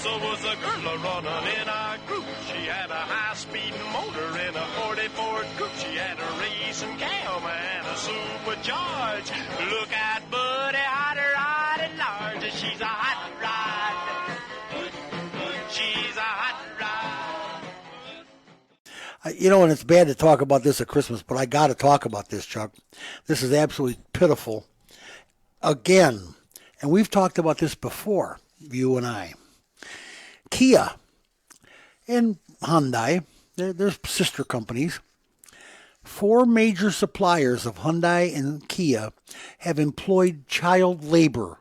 Was a girl running in our group. She had a high-speed motor in a 40 Ford Coupe. She had a racing cam and a supercharged. Look at Buddy, hot rod and large. She's a hot rod. She's a hot rod. You know, and it's bad to talk about this at Christmas, but I got to talk about this, Chuck. This is absolutely pitiful. Again, and we've talked about this before, you and I. Kia and Hyundai, they're sister companies. 4 major suppliers of Hyundai and Kia have employed child labor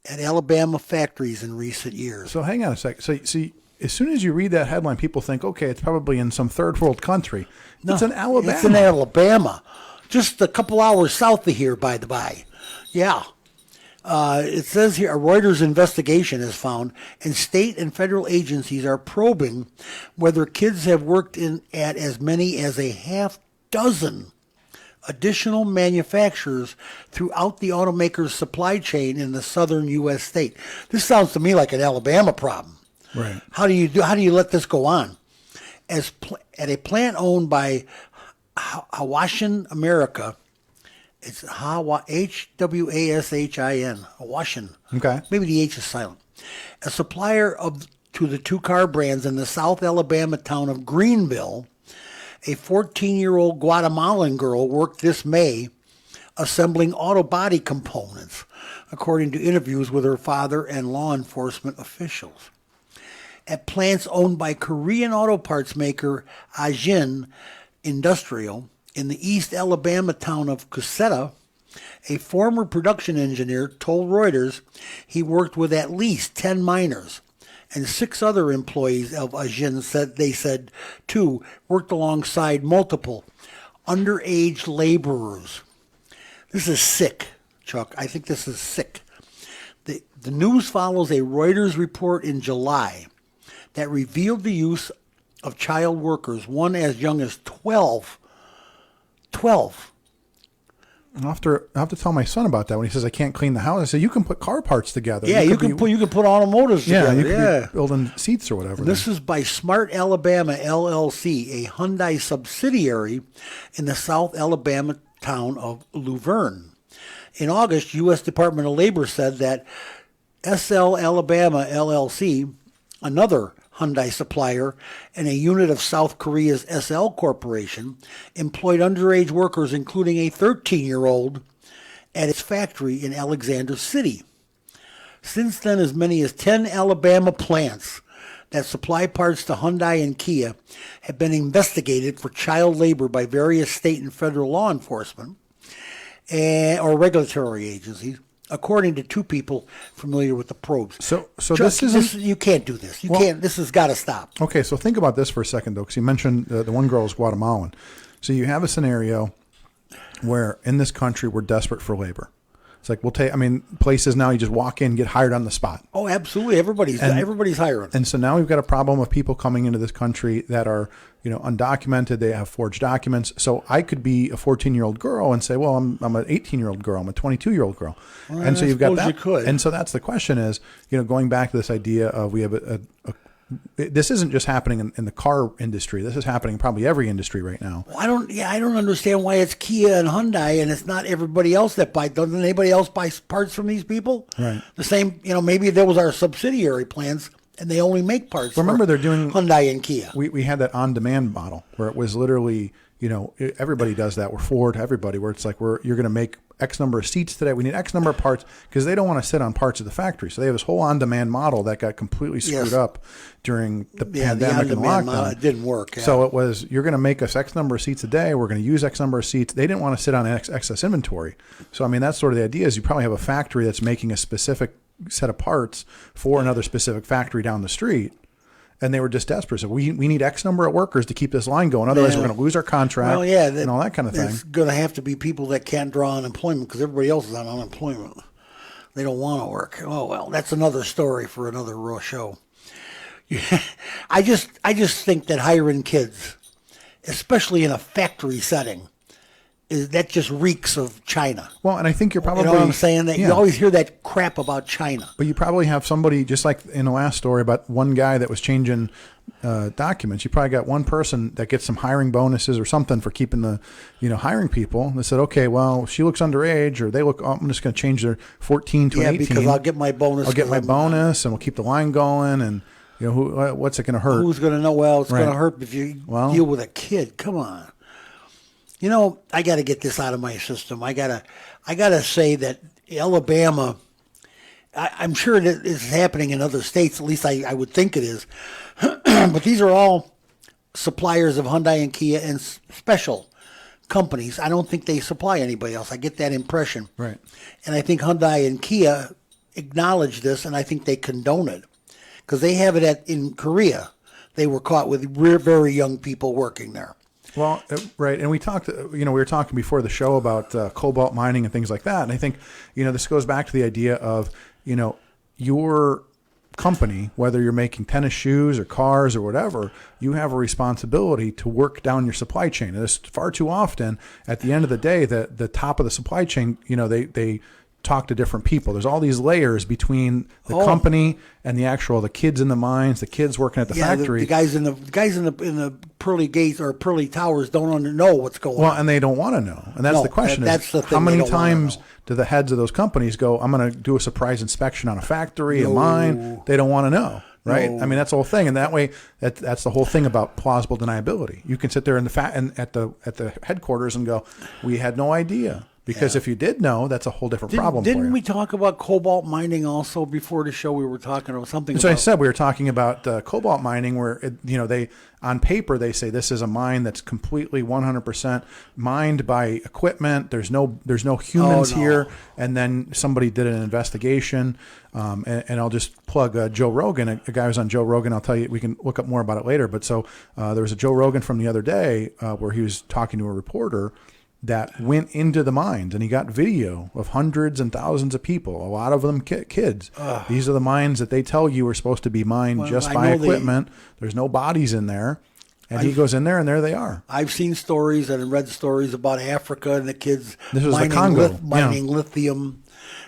at Alabama factories in recent years. So hang on a second. So see, as soon as you read that headline, people think, okay, it's probably in some third world country. No, it's in Alabama. It's in Alabama. Just a couple hours south of here, by the by. Yeah. It says here a Reuters investigation has found, and state and federal agencies are probing whether kids have worked at as many as a half dozen additional manufacturers throughout the automaker's supply chain in the southern U.S. state. This sounds to me like an Alabama problem. Right. How do you let this go on? At a plant owned by Hawashin America. It's H-W-A-S-H-I-N, Hawashin. Okay. Maybe the H is silent. A supplier to the 2 car brands in the South Alabama town of Greenville, a 14-year-old Guatemalan girl worked this May assembling auto body components, according to interviews with her father and law enforcement officials. At plants owned by Korean auto parts maker Ajin Industrial, in the East Alabama town of Cusseta, a former production engineer told Reuters he worked with at least 10 minors, and 6 other employees of Ajin said too worked alongside multiple underage laborers. This is sick, Chuck. I think this is sick. The news follows a Reuters report in July that revealed the use of child workers, one as young as 12. I'll have to tell my son about that when he says I can't clean the house. I say you can put car parts together. Yeah, you can put automotives together. You can be building seats or whatever. And this is by Smart Alabama LLC, a Hyundai subsidiary in the South Alabama town of Luverne. In August, U.S. Department of Labor said that SL Alabama LLC, another Hyundai supplier and a unit of South Korea's SL Corporation, employed underage workers, including a 13-year-old, at its factory in Alexander City. Since then, as many as 10 Alabama plants that supply parts to Hyundai and Kia have been investigated for child labor by various state and federal law enforcement or regulatory agencies, according to 2 people familiar with the probes. So this isn't... You can't do this. You can't. This has got to stop. Okay, so think about this for a second, though, because you mentioned the one girl is Guatemalan. So you have a scenario where in this country we're desperate for labor. It's like places now you just walk in, get hired on the spot. Oh, absolutely. Everybody's hiring. And so now we've got a problem of people coming into this country that are, undocumented. They have forged documents. So I could be a 14-year-old girl and say, well, I'm an 18-year-old girl. I'm a 22-year-old girl. Well, and so you've got that. You could. And so that's the question is, going back to this idea of we have this isn't just happening in the car industry. This is happening in probably every industry right now. Well, I don't understand why it's Kia and Hyundai and it's not everybody else that buys. Doesn't anybody else buy parts from these people? Right. The same, maybe there was our subsidiary plants and they only make parts. Remember, they're doing Hyundai and Kia. We had that on-demand model where it was literally, everybody does that. We're Ford, everybody, where it's like you're going to make X number of seats today. We need X number of parts because they don't want to sit on parts of the factory. So they have this whole on-demand model that got completely screwed up during the pandemic and lockdown. Model, it didn't work. Yeah. So it was, you're going to make us X number of seats a day. We're going to use X number of seats. They didn't want to sit on excess inventory. So, that's sort of the idea is you probably have a factory that's making a specific set of parts for another specific factory down the street. And they were just desperate. So we need X number of workers to keep this line going. Otherwise, we're going to lose our contract and all that kind of thing. It's going to have to be people that can't draw unemployment because everybody else is on unemployment. They don't want to work. Oh, well, that's another story for another raw show. I just think that hiring kids, especially in a factory setting, that just reeks of China. Well, and I think you're probably... You know what I'm saying? That you always hear that crap about China. But you probably have somebody, just like in the last story about one guy that was changing documents. You probably got one person that gets some hiring bonuses or something for keeping the, hiring people. They said, okay, well, she looks underage, or they look, I'm just going to change their 14 to an 18. Yeah, because I'll get my bonus. I'll get my bonus, and we'll keep the line going, and... what's it going to hurt? Who's going to know? Well, it's going to hurt if you deal with a kid. Come on. I got to get this out of my system. I gotta say that Alabama, I'm sure that it's happening in other states. At least I would think it is. But these are all suppliers of Hyundai and Kia and special companies. I don't think they supply anybody else. I get that impression. Right. And I think Hyundai and Kia acknowledge this, and I think they condone it. Because they have it in Korea. They were caught with very young people working there. Well, right. And we talked, we were talking before the show about cobalt mining and things like that. And I think, this goes back to the idea of, your company, whether you're making tennis shoes or cars or whatever, you have a responsibility to work down your supply chain. And it's far too often, at the end of the day, the top of the supply chain, they talk to different people. There's all these layers between the company and the kids in the mines, the kids working at the factory. The guys in the pearly gates or pearly towers don't know what's going on. Well, and they don't want to know. And that's the question. That's the thing. How many times do the heads of those companies go, I'm going to do a surprise inspection on a factory, a mine? They don't want to know. Right. No. I mean, that's the whole thing. And that way, that's the whole thing about plausible deniability. You can sit there at the headquarters and go, we had no idea. Because if you did know, that's a whole different problem for you. Didn't we talk about cobalt mining also before the show? We were talking about something. So I said we were talking about cobalt mining, where they on paper they say this is a mine that's completely 100% mined by equipment. There's no humans here, and then somebody did an investigation. And I'll just plug Joe Rogan. A guy was on Joe Rogan. I'll tell you, we can look up more about it later. But so there was a Joe Rogan from the other day where he was talking to a reporter that went into the mines, and he got video of hundreds and thousands of people, a lot of them kids. These are the mines that they tell you are supposed to be mined just by equipment. There's no bodies in there. And he goes in there, and there they are. I've seen stories and read stories about Africa and the kids mining lithium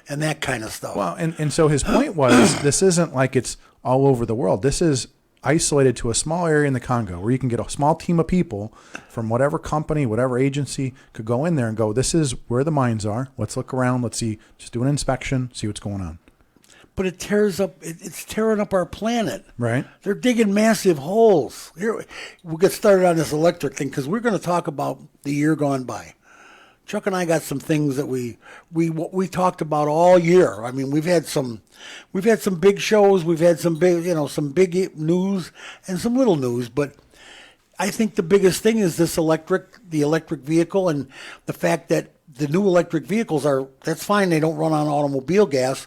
and that kind of stuff. Well, and so his point was, this isn't like it's all over the world. This is isolated to a small area in the Congo where you can get a small team of people from whatever company, whatever agency could go in there and go, this is where the mines are. Let's look around. Let's see, just do an inspection, see what's going on. But it's tearing up our planet. Right. They're digging massive holes. Here, we'll get started on this electric thing because we're going to talk about the year gone by. Chuck and I got some things that we talked about all year. I mean, we've had some big shows, we've had some big news and some little news, but I think the biggest thing is the electric vehicle, and the fact that the new electric vehicles that's fine, they don't run on automobile gas,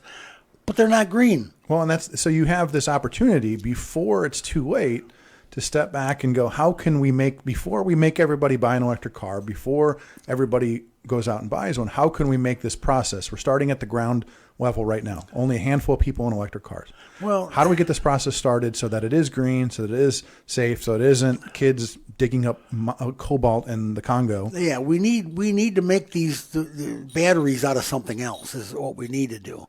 but they're not green. Well, and so you have this opportunity before it's too late to step back and go, how can we before we make everybody buy an electric car, before everybody goes out and buys one, how can we make this process? We're starting at the ground level right now. Only a handful of people in electric cars. Well, how do we get this process started so that it is green, so that it is safe, so it isn't kids digging up cobalt in the Congo? Yeah, we need to make the batteries out of something else is what we need to do.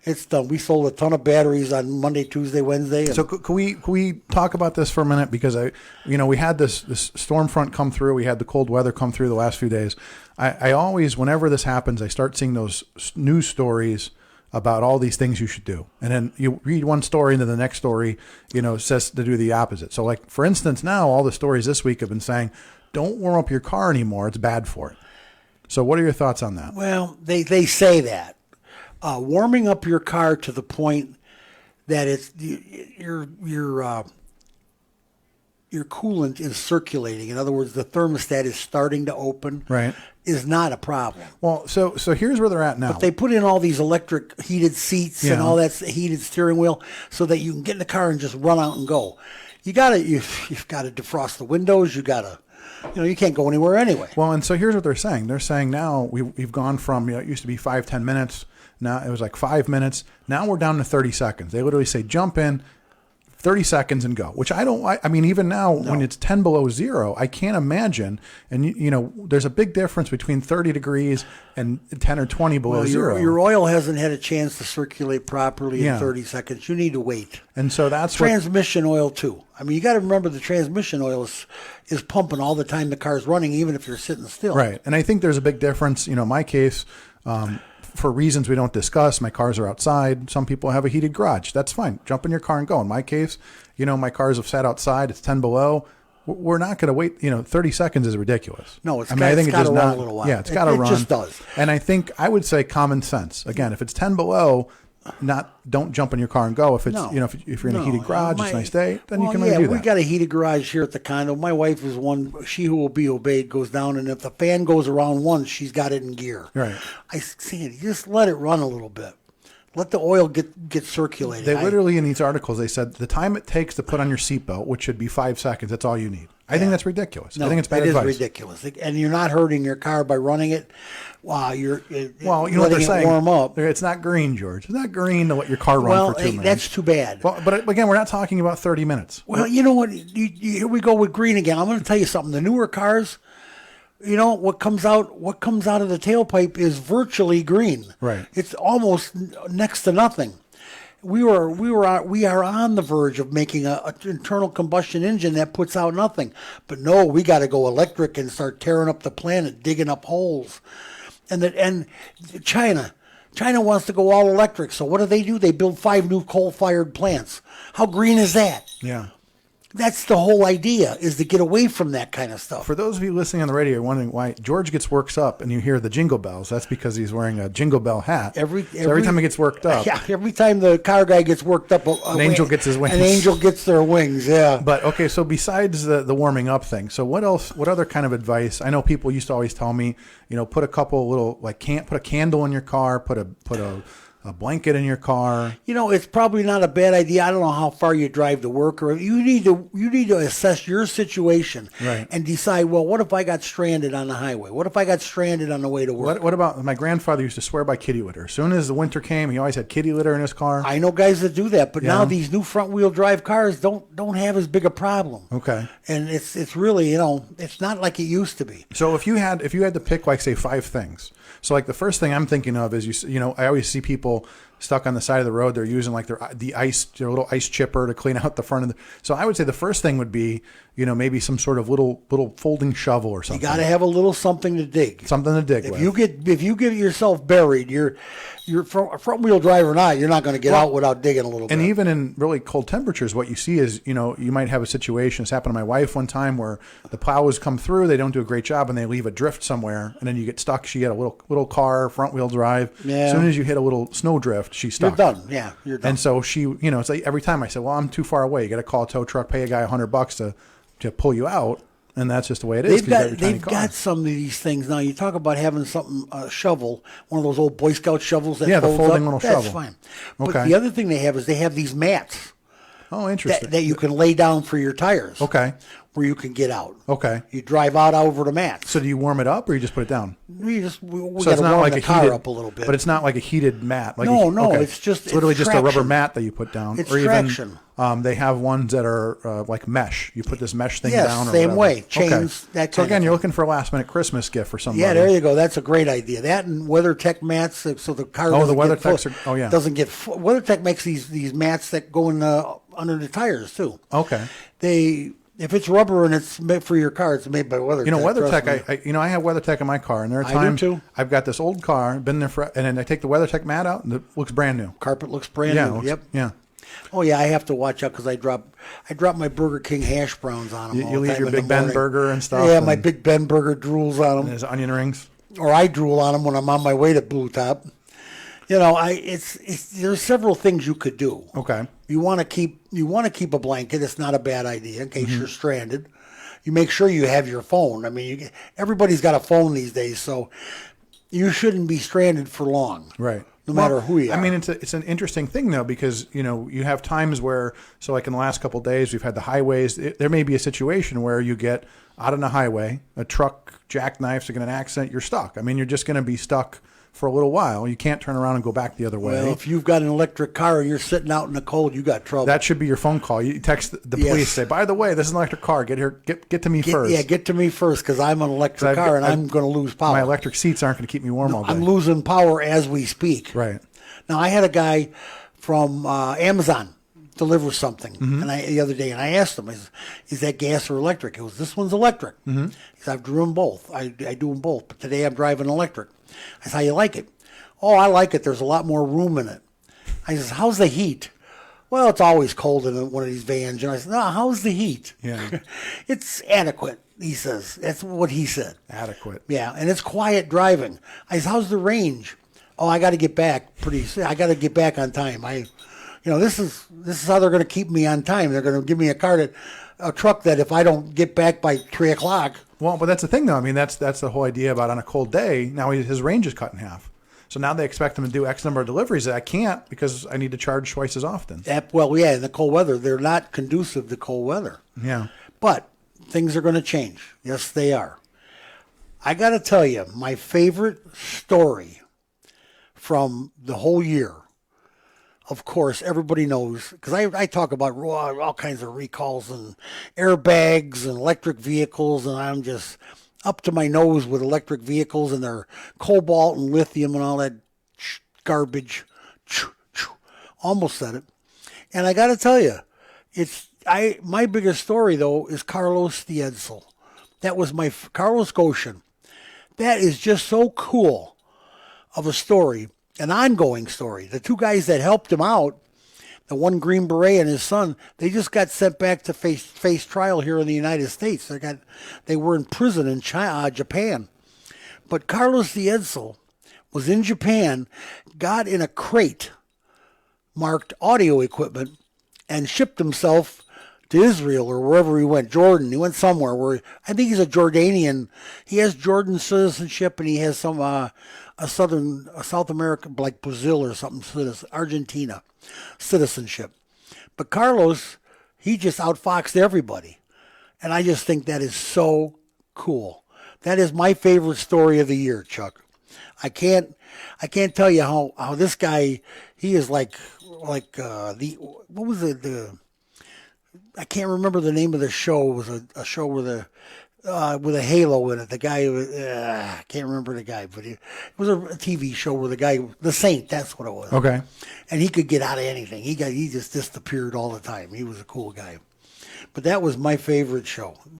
It's done. We sold a ton of batteries on Monday, Tuesday, Wednesday. So can we talk about this for a minute? Because we had this storm front come through. We had the cold weather come through the last few days. I always, whenever this happens, I start seeing those news stories about all these things you should do. And then you read one story and then the next story, says to do the opposite. So like, for instance, now all the stories this week have been saying, don't warm up your car anymore. It's bad for it. So what are your thoughts on that? Well, they say that. Warming up your car to the point that it's your coolant is circulating. In other words, the thermostat is starting to open. Right. Is not a problem. Well, so here's where they're at now. But they put in all these electric heated seats and all that heated steering wheel so that you can get in the car and just run out and go. You've got to defrost the windows. You can't go anywhere anyway. Well, and so here's what they're saying. They're saying now we've gone from, it used to be 5-10 minutes. Now it was like 5 minutes. Now we're down to 30 seconds. They literally say, jump in, 30 seconds and go, which I don't like. I mean, even now when it's 10 below zero, I can't imagine. And you know, there's a big difference between 30 degrees and 10 or 20 below zero. Your oil hasn't had a chance to circulate properly in 30 seconds. You need to wait. And so that's transmission oil too. I mean, you got to remember the transmission oil is pumping all the time the car's running, even if you're sitting still. Right. And I think there's a big difference. You know, in my case, for reasons we don't discuss, my cars are outside. Some people have a heated garage. That's fine. Jump in your car and go. In my case, you know, my cars have sat outside. It's 10 below. We're not going to wait. You know, 30 seconds is ridiculous. No, I think it's got to run a little while. Yeah, it's got to run. It just does. And I think I would say common sense. Again, if it's 10 below, don't jump in your car and go. If it's you know, if you're in a heated garage, it's a nice day, then you can maybe do that. We got a heated garage here at the condo. My wife is one. She who will be obeyed goes down, and if the fan goes around once, she's got it in gear. Right. I say, just let it run a little bit. Let the oil get circulated. They literally in these articles they said the time it takes to put on your seatbelt, which should be 5 seconds, that's all you need. I think that's ridiculous. No, I think it's bad advice. It is ridiculous, and you're not hurting your car by running it. Wow, you know what they're saying. Warm up. It's not green, George. It's not green to let your car run for 2 minutes. That's too bad. Well, but again, we're not talking about 30 minutes. Well, you know what? Here we go with green again. I'm going to tell you something. The newer cars, you know, what comes out of the tailpipe is virtually green. Right. It's almost next to nothing. We are on the verge of making an internal combustion engine that puts out nothing. But no, we got to go electric and start tearing up the planet, digging up holes. And China wants to go all electric. So what do? They build 5 new coal-fired plants. How green is that? Yeah. That's the whole idea, is to get away from that kind of stuff. For those of you listening on the radio, wondering why George gets worked up and you hear the jingle bells, that's because he's wearing a jingle bell hat. Every time he gets worked up. Yeah, every time the car guy gets worked up, an angel gets his wings. An angel gets their wings, yeah. But, okay, so besides the warming up thing, so what else, what other kind of advice? I know people used to always tell me, you know, put a couple little, put a candle in your car, put a blanket in your car. You know, it's probably not a bad idea. I don't know how far you drive to work, or you need to assess your situation, right, and decide, well, what if I got stranded on the highway? What if I got stranded on the way to work? What about my grandfather used to swear by kitty litter. As soon as the winter came, he always had kitty litter in his car. I know guys that do that, but now these new front wheel drive cars don't have as big a problem. Okay. And it's really, you know, it's not like it used to be. So if you had to pick, like, say 5 things. So, like, the first thing I'm thinking of is, you know, I always see people stuck on the side of the road. They're using like their little ice chipper to clean out the front of the. So I would say the first thing would be, you know, maybe some sort of little folding shovel or something. You got to have a little something to dig. Something to dig with. If you get yourself buried, you're front wheel drive or not, you're not going to get out without digging a little bit. And even in really cold temperatures, what you see is, you know, you might have a situation. This happened to my wife one time where the plows come through, they don't do a great job, and they leave a drift somewhere, and then you get stuck. She had a little car, front wheel drive. Yeah. As soon as you hit a little snow drift, she's stuck. You're done. Yeah, you're done. And so she, you know, it's like every time I said, well, I'm too far away. You got to call a tow truck, pay a guy $100 to pull you out. And that's just the way it is. They've got some of these things now. You talk about having something, a shovel, one of those old Boy Scout shovels that folds the folding up. little shovel. That's fine. But the other thing they have is they have these mats. Oh, interesting. That you can lay down for your tires. Okay. Where you can get out. Okay. You drive out over the mats. So do you warm it up or you just put it down? We got to warm like the car up a little bit. But it's not like a heated mat. Like no, it's just it's literally just a rubber mat that you put down. It's or traction. Even they have ones that are like mesh. You put this mesh thing down. Or same whatever. way. Chains. Okay. That. So again, you're looking for a last minute Christmas gift for somebody. Yeah, there you go. That's a great idea. That and WeatherTech mats, so the car. Oh, the WeatherTechs are. Doesn't get WeatherTech makes these mats that go in under the tires too. Okay. If it's rubber and it's made for your car, it's made by WeatherTech. You know, WeatherTech, I have WeatherTech in my car, and there are times I do too. I've got this old car, been there and then I take the WeatherTech mat out, and it looks brand new. Carpet looks brand new. Yep. Yeah. Oh yeah, I have to watch out because I drop my Burger King hash browns on them. You leave your Big Ben burger and stuff. Yeah, my Big Ben burger drools on them. And there's onion rings. Or I drool on them when I'm on my way to Blue Top. You know, there's several things you could do. Okay. You want to keep a blanket. It's not a bad idea in case you're stranded. You make sure you have your phone. I mean, everybody's got a phone these days, so you shouldn't be stranded for long. Right. No matter who you are. I mean, it's an interesting thing though, because you know you have times where, so like in the last couple of days, we've had the highways. There may be a situation where you get out on the highway, a truck jackknifes, you get an accident, you're stuck. I mean, you're just going to be stuck for a little while. You can't turn around and go back the other way. Well, if you've got an electric car and you're sitting out in the cold, you got trouble. That should be your phone call. You text the police, say, by the way, this is an electric car. Get here, get to me first. Yeah, get to me first because I'm an electric car and I'm going to lose power. My electric seats aren't going to keep me warm all day. I'm losing power as we speak. Right. Now, I had a guy from Amazon deliver something the other day, and I asked him, is that gas or electric? He goes, this one's electric. He said, I've driven both. I do them both, but today I'm driving electric. I said, how you like it? Oh, I like it. There's a lot more room in it. I said, how's the heat? Well, it's always cold in one of these vans. And I said, no, how's the heat? Yeah. It's adequate, he says. That's what he said. Adequate. Yeah, and it's quiet driving. I said, how's the range? Oh, I got to get back I got to get back on time. This is how they're going to keep me on time. They're going to give me a truck that if I don't get back by 3 o'clock. Well, but that's the thing, though. I mean, that's the whole idea about on a cold day. Now his range is cut in half. So now they expect him to do X number of deliveries that I can't because I need to charge twice as often. Well, yeah, in the cold weather, they're not conducive to cold weather. Yeah. But things are going to change. Yes, they are. I got to tell you, my favorite story from the whole year, of course, everybody knows, because I talk about all kinds of recalls and airbags and electric vehicles, and I'm just up to my nose with electric vehicles and their cobalt and lithium and all that garbage. Almost said it. And I got to tell you, my biggest story, though, is Carlos the Edsel. That was my Carlos Goshen. That is just so cool of a story, an ongoing story. The two guys that helped him out, the one Green Beret and his son, they just got sent back to face trial here in the United States. They were in prison in Japan. But Carlos the Edsel was in Japan, got in a crate marked audio equipment, and shipped himself to Israel or wherever he went. Jordan. He went somewhere where I think he's a Jordanian. He has Jordan citizenship and he has some South America, like Brazil or something, Argentina citizenship. But Carlos, he just outfoxed everybody. And I just think that is so cool. That is my favorite story of the year, Chuck. I can't tell you how this guy, he is like what was it, I can't remember the name of the show. It was a show with a halo in it. The guy, I can't remember the guy, but it was a TV show where the Saint, that's what it was. Okay. And he could get out of anything. He just disappeared all the time. He was a cool guy. But that was my favorite show.